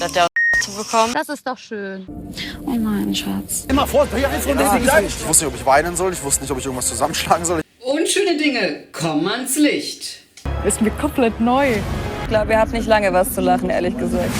der zu bekommen. Das ist doch schön. Oh nein, Schatz. Immer vor, hier eins von diesen Gleich. Ich wusste nicht, ob ich weinen soll. Ich wusste nicht, ob ich irgendwas zusammenschlagen soll. Unschöne Dinge kommen ans Licht. Ist mir komplett neu. Ich glaube, ihr habt nicht lange was zu lachen, ehrlich gesagt.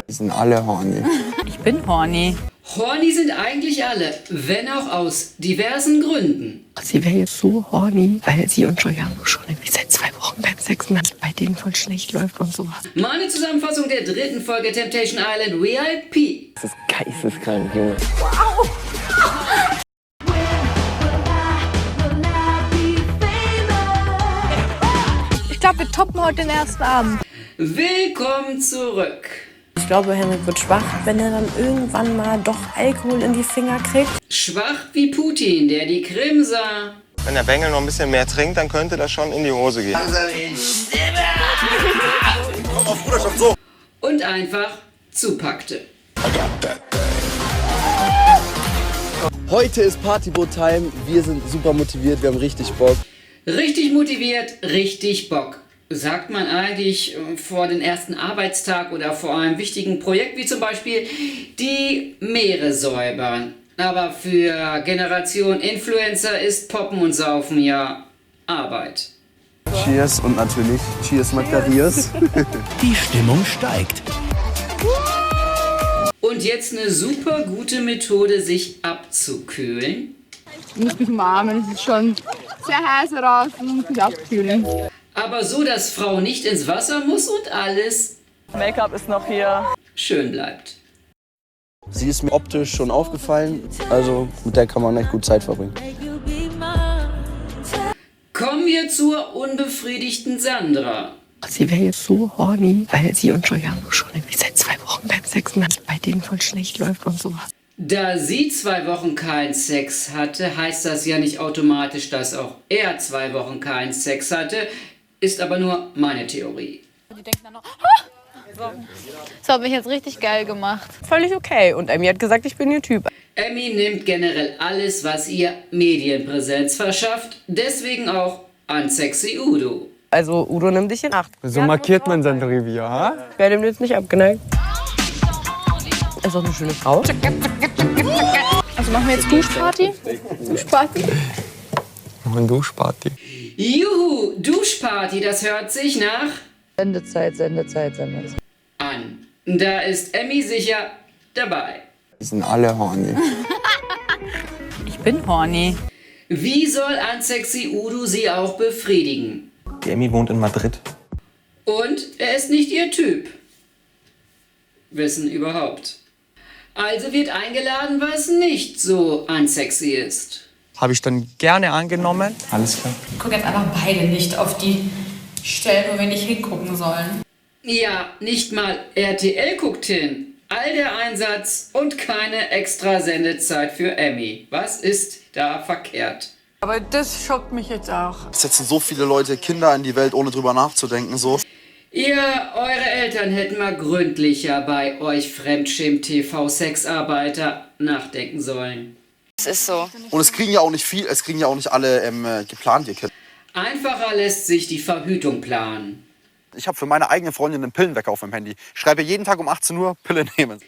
Die sind alle horny. Ich bin horny. Horny sind eigentlich alle, wenn auch aus diversen Gründen. Sie wäre jetzt so horny, weil sie und Giuliano schon irgendwie seit 2 Wochen beim Sex bei denen voll schlecht läuft und sowas. Meine Zusammenfassung der 3. Folge Temptation Island VIP. Das ist geisteskrank, Junge. Wow! Ich glaube, wir toppen heute den ersten Abend. Willkommen zurück. Ich glaube, Henrik wird schwach, wenn er dann irgendwann mal doch Alkohol in die Finger kriegt. Schwach wie Putin, der die Krim sah. Wenn der Bengel noch ein bisschen mehr trinkt, dann könnte das schon in die Hose gehen. Komm auf Bruderschaft, so. Und einfach zupackte. Heute ist Partyboot-Time. Wir sind super motiviert, wir haben richtig Bock. Richtig motiviert, richtig Bock. Sagt man eigentlich vor den ersten Arbeitstag oder vor einem wichtigen Projekt, wie zum Beispiel die Meere säubern. Aber für Generation Influencer ist Poppen und Saufen ja Arbeit. Cheers und natürlich Cheers Macarius. Die Stimmung steigt. Und jetzt eine super gute Methode, sich abzukühlen. Ich muss mich umarmen, es ist schon sehr heiß raus und muss mich abkühlen. Aber so, dass Frau nicht ins Wasser muss und alles Make-up ist noch hier. schön bleibt. Sie ist mir optisch schon aufgefallen, also mit der kann man echt gut Zeit verbringen. Kommen wir zur unbefriedigten Sandra. Sie wäre jetzt so horny, weil sie und Giuliano schon irgendwie seit 2 Wochen beim Sex bei denen voll schlecht läuft und sowas. Da sie 2 Wochen keinen Sex hatte, heißt das ja nicht automatisch, dass auch er 2 Wochen keinen Sex hatte. Ist aber nur meine Theorie. Die denken dann noch, das hat mich jetzt richtig geil gemacht. Völlig okay. Und Emmy hat gesagt, ich bin ihr Typ. Emmy nimmt generell alles, was ihr Medienpräsenz verschafft. Deswegen auch Unsexy Udo. Also Udo, nimm dich in Acht. So markiert man sein Revier, ha? Ich werde ihm jetzt nicht abgeneigt. Ist doch eine schöne Frau. Also machen wir jetzt Duschparty? Duschparty? Noch eine Duschparty. Juhu, Duschparty, das hört sich nach Sendezeit, Sendezeit, Sendezeit. an. Da ist Emmy sicher dabei. Die sind alle horny. Ich bin horny. Wie soll Unsexy Udo sie auch befriedigen? Die Emmy wohnt in Madrid. Und er ist nicht ihr Typ. Wissen überhaupt. Also wird eingeladen, was nicht so unsexy ist. Habe ich dann gerne angenommen. Alles klar. Ich gucke jetzt einfach beide nicht auf die Stellen, wo wir nicht hingucken sollen. Ja, nicht mal RTL guckt hin. All der Einsatz und keine extra Sendezeit für Emmy. Was ist da verkehrt? Aber das schockt mich jetzt auch. Es setzen so viele Leute Kinder in die Welt, ohne drüber nachzudenken. So. Eure Eltern hätten mal gründlicher bei euch Fremdschäm-TV-Sexarbeiter nachdenken sollen. Es ist so. Und es kriegen ja auch nicht alle geplant, ihr Kinder. Einfacher lässt sich die Verhütung planen. Ich habe für meine eigene Freundin einen Pillenwecker auf meinem Handy. Schreibe jeden Tag um 18 Uhr, Pille nehmen.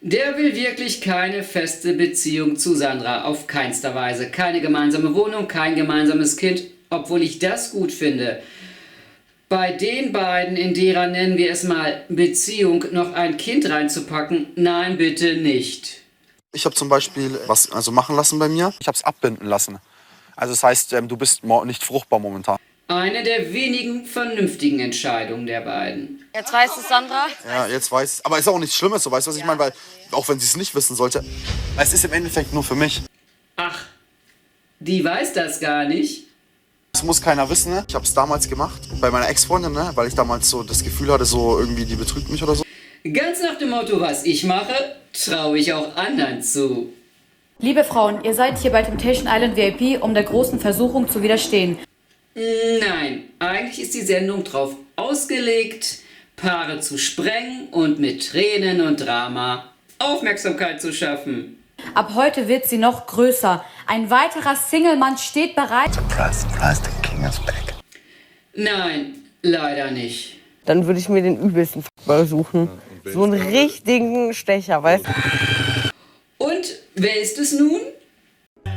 Der will wirklich keine feste Beziehung zu Sandra, auf keinster Weise. Keine gemeinsame Wohnung, kein gemeinsames Kind, obwohl ich das gut finde. Bei den beiden, in derer, nennen wir es mal, Beziehung, noch ein Kind reinzupacken, nein, bitte nicht. Ich habe zum Beispiel was machen lassen bei mir. Ich habe es abbinden lassen. Also das heißt, du bist nicht fruchtbar momentan. Eine der wenigen vernünftigen Entscheidungen der beiden. Jetzt weiß es Sandra. Ja, jetzt weiß. Aber ist auch nichts Schlimmes, so weißt du, was ich meine? Weil, auch wenn sie es nicht wissen sollte, es ist im Endeffekt nur für mich. Ach, die weiß das gar nicht. Das muss keiner wissen, ne? Ich habe es damals gemacht, bei meiner Ex-Freundin, ne? Weil ich damals so das Gefühl hatte, so irgendwie, die betrügt mich oder so. Ganz nach dem Motto, was ich mache, traue ich auch anderen zu. Liebe Frauen, ihr seid hier bei Temptation Island VIP, um der großen Versuchung zu widerstehen. Nein, eigentlich ist die Sendung drauf ausgelegt, Paare zu sprengen und mit Tränen und Drama Aufmerksamkeit zu schaffen. Ab heute wird sie noch größer. Ein weiterer Single-Mann steht bereit. Surprise, surprise, the king is back. Nein, leider nicht. Dann würde ich mir den übelsten Fuckboy suchen. So einen richtigen Stecher, weißt du? Und wer ist es nun?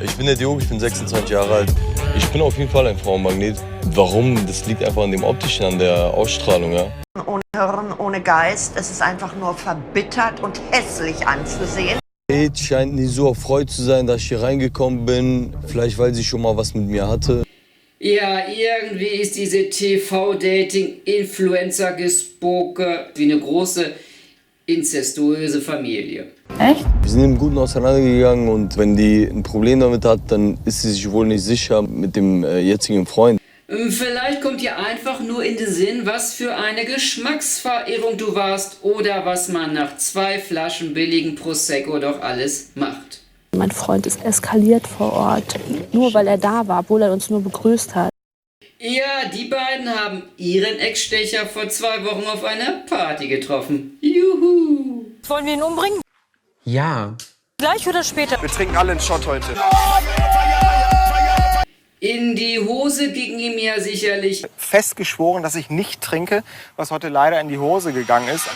Ich bin der Diogo, ich bin 26 Jahre alt. Ich bin auf jeden Fall ein Frauenmagnet. Warum? Das liegt einfach an dem Optischen, an der Ausstrahlung, ja. Ohne Hirn, ohne Geist. Es ist einfach nur verbittert und hässlich anzusehen. Kate scheint nie so erfreut zu sein, dass ich hier reingekommen bin. Vielleicht, weil sie schon mal was mit mir hatte. Ja, irgendwie ist diese TV-Dating-Influencer-Gespoke wie eine große inzestuöse Familie. Echt? Wir sind im Guten auseinandergegangen und wenn die ein Problem damit hat, dann ist sie sich wohl nicht sicher mit dem jetzigen Freund. Vielleicht kommt dir einfach nur in den Sinn, was für eine Geschmacksverirrung du warst oder was man nach 2 Flaschen billigen Prosecco doch alles macht. Mein Freund ist eskaliert vor Ort, nur weil er da war, obwohl er uns nur begrüßt hat. Ja, die beiden haben ihren Ex-Stecher vor 2 Wochen auf einer Party getroffen. Juhu! Wollen wir ihn umbringen? Ja. Gleich oder später? Wir trinken alle einen Shot heute. In die Hose ging ihm ja sicherlich Fest geschworen, dass ich nicht trinke, was heute leider in die Hose gegangen ist.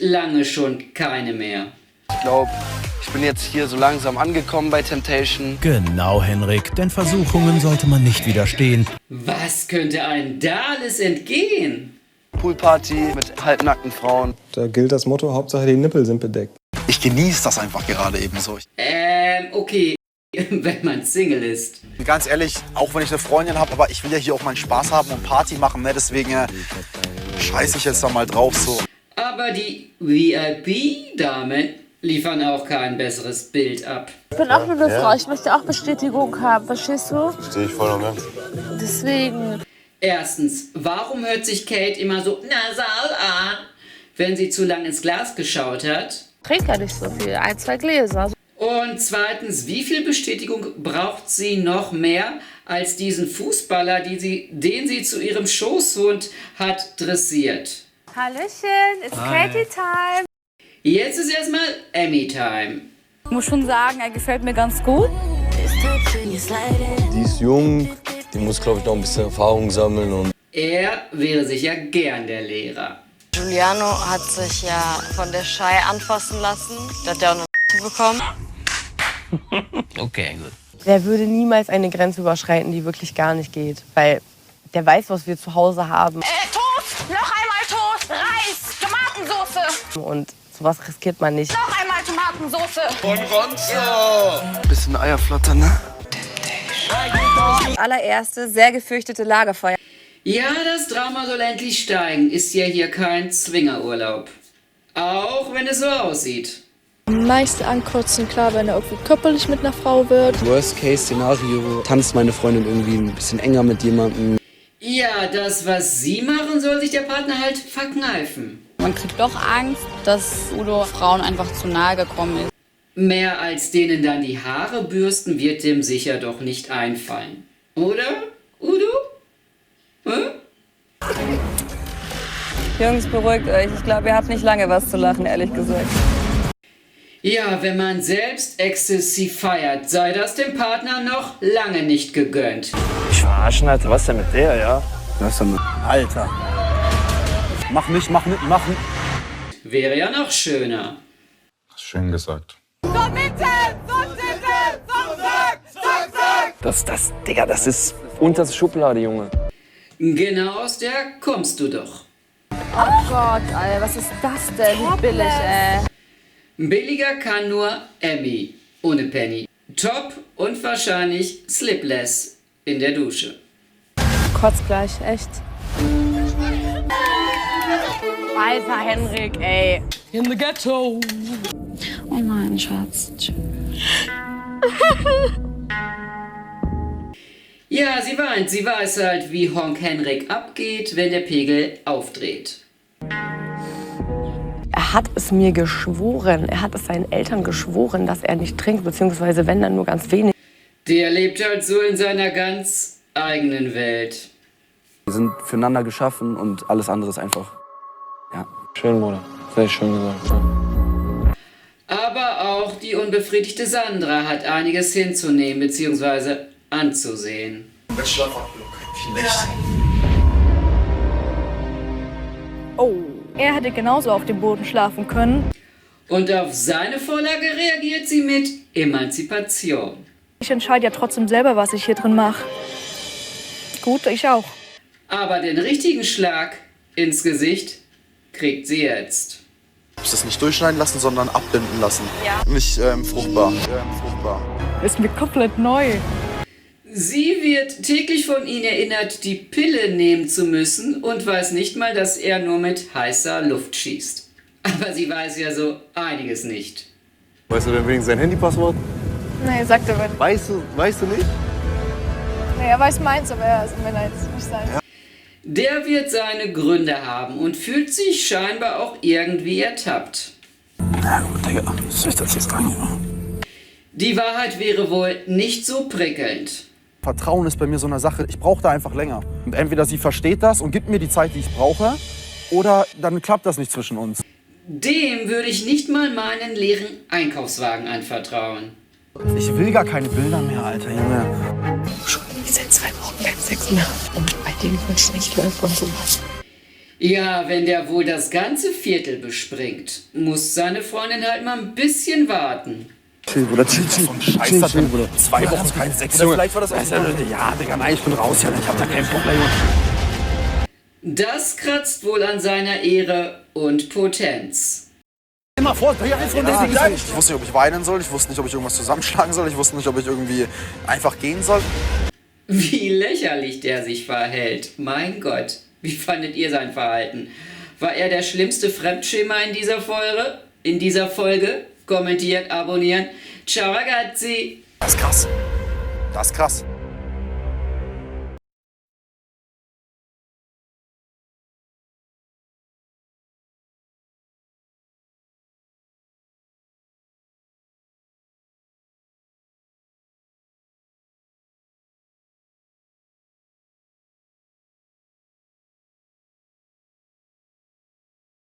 lange schon keine mehr. Ich glaube, ich bin jetzt hier so langsam angekommen bei Temptation. Genau, Henrik, denn Versuchungen sollte man nicht widerstehen. Was könnte einem da alles entgehen? Poolparty mit halbnackten Frauen. Da gilt das Motto, Hauptsache die Nippel sind bedeckt. Ich genieße das einfach gerade eben so. Okay. Wenn man Single ist. Ganz ehrlich, auch wenn ich eine Freundin habe, aber ich will ja hier auch meinen Spaß haben und Party machen, ne? Deswegen scheiße ich jetzt da mal drauf so. Aber die VIP-Damen liefern auch kein besseres Bild ab. Ich bin auch nur eine Frau, ich möchte auch Bestätigung haben, verstehst du? Verstehe ich voll und ganz. Deswegen. Erstens, warum hört sich Kate immer so nasal an, wenn sie zu lang ins Glas geschaut hat? Trink ja nicht so viel, 1, 2 Gläser. Und zweitens, wie viel Bestätigung braucht sie noch mehr als diesen Fußballer, den sie zu ihrem Schoßhund hat dressiert? Hallöchen, it's Katie Time. Jetzt ist erstmal Emmy-Time. Ich muss schon sagen, er gefällt mir ganz gut. Die ist jung, die muss, glaube ich, noch ein bisschen Erfahrung sammeln. Und Er wäre sicher gern der Lehrer. Giuliano hat sich ja von der Shai anfassen lassen. Der hat ja auch eine bekommen. Okay, gut. Der würde niemals eine Grenze überschreiten, die wirklich gar nicht geht. Weil der weiß, was wir zu Hause haben. Toast! Noch einmal Toast! Reis! Tomatensauce! Und sowas riskiert man nicht. Noch einmal Tomatensauce! Bisschen Eierflatter, ne? Das allererste, sehr gefürchtete Lagerfeuer. Ja, das Drama soll endlich steigen. Ist ja hier kein Zwingerurlaub. Auch wenn es so aussieht. Meiste ankotzen, klar, wenn er irgendwie körperlich mit einer Frau wird. Worst-Case-Szenario, tanzt meine Freundin irgendwie ein bisschen enger mit jemandem. Ja, das, was sie machen, soll sich der Partner halt verkneifen. Man kriegt doch Angst, dass Udo Frauen einfach zu nahe gekommen ist. Mehr als denen dann die Haare bürsten, wird dem sicher doch nicht einfallen. Oder, Udo? Jungs, beruhigt euch. Ich glaube, ihr habt nicht lange was zu lachen, ehrlich gesagt. Ja, wenn man selbst exzessiv feiert, sei das dem Partner noch lange nicht gegönnt. Ich verarschen, Alter. Was denn mit der, ja? Was denn mit... Alter. Mach nicht. Wäre ja noch schöner. Schön gesagt. Digga, das ist unterste Schublade, Junge. Genau aus der kommst du doch. Oh Gott, Alter, was ist das denn? Wie billig, ey. Billiger kann nur Emmy, ohne Penny. Top und wahrscheinlich slipless in der Dusche. Kotz gleich, echt. Alter, Henrik, ey. In the ghetto. Oh nein, Schatz. Ja, sie weint. Sie weiß halt, wie Honk Henrik abgeht, wenn der Pegel aufdreht. Er hat es mir geschworen, er hat es seinen Eltern geschworen, dass er nicht trinkt, beziehungsweise wenn, dann nur ganz wenig. Der lebt halt so in seiner ganz eigenen Welt. Wir sind füreinander geschaffen und alles andere ist einfach, ja. schön, Bruder. Sehr schön gesagt. Ja. Aber auch die unbefriedigte Sandra hat einiges hinzunehmen bzw. anzusehen. Schlafablock. Schlecht. Oh. Er hätte genauso auf dem Boden schlafen können. Und auf seine Vorlage reagiert sie mit Emanzipation. Ich entscheide ja trotzdem selber, was ich hier drin mache. Gut, ich auch. Aber den richtigen Schlag ins Gesicht kriegt sie jetzt. Ich muss das nicht durchschneiden lassen, sondern abbinden lassen. Ja. Nicht fruchtbar. Ist mir komplett neu. Sie wird täglich von ihm erinnert, die Pille nehmen zu müssen und weiß nicht mal, dass er nur mit heißer Luft schießt. Aber sie weiß ja so einiges nicht. Weißt du denn wegen sein Handypasswort? Nee, sagt er nicht. Weißt du nicht? Nee, er weiß meins, aber er ist mir jetzt nicht sein. Der wird seine Gründe haben und fühlt sich scheinbar auch irgendwie ertappt. Na gut, Digga, was soll ich das jetzt sagen? Die Wahrheit wäre wohl nicht so prickelnd. Vertrauen ist bei mir so eine Sache, ich brauche da einfach länger. Und entweder sie versteht das und gibt mir die Zeit, die ich brauche, oder dann klappt das nicht zwischen uns. Dem würde ich nicht mal meinen leeren Einkaufswagen anvertrauen. Ich will gar keine Bilder mehr, Alter, Junge. Schon seit 2 Wochen beim Sex mehr. Und bei denen voll schlecht läuft und sowas. Ja, wenn der wohl das ganze Viertel bespringt, muss seine Freundin halt mal ein bisschen warten. Chill, Bruder, chill. Scheiß, Bruder. 2 Wochen kein Sex, Junge. Vielleicht war das auch ja, Digga, nein, ich bin raus, ja, ich hab da keinen Bock mehr, Junge. Das kratzt wohl an seiner Ehre und Potenz. Immer vor, ich wusste nicht, ob ich weinen soll, ich wusste nicht, ob ich irgendwas zusammenschlagen soll, ich wusste nicht, ob ich irgendwie einfach gehen soll. Wie lächerlich der sich verhält. Mein Gott, wie fandet ihr sein Verhalten? War er der schlimmste Fremdschämer in dieser Folge? Kommentiert, abonnieren. Ciao ragazzi. Das ist krass. Das ist krass.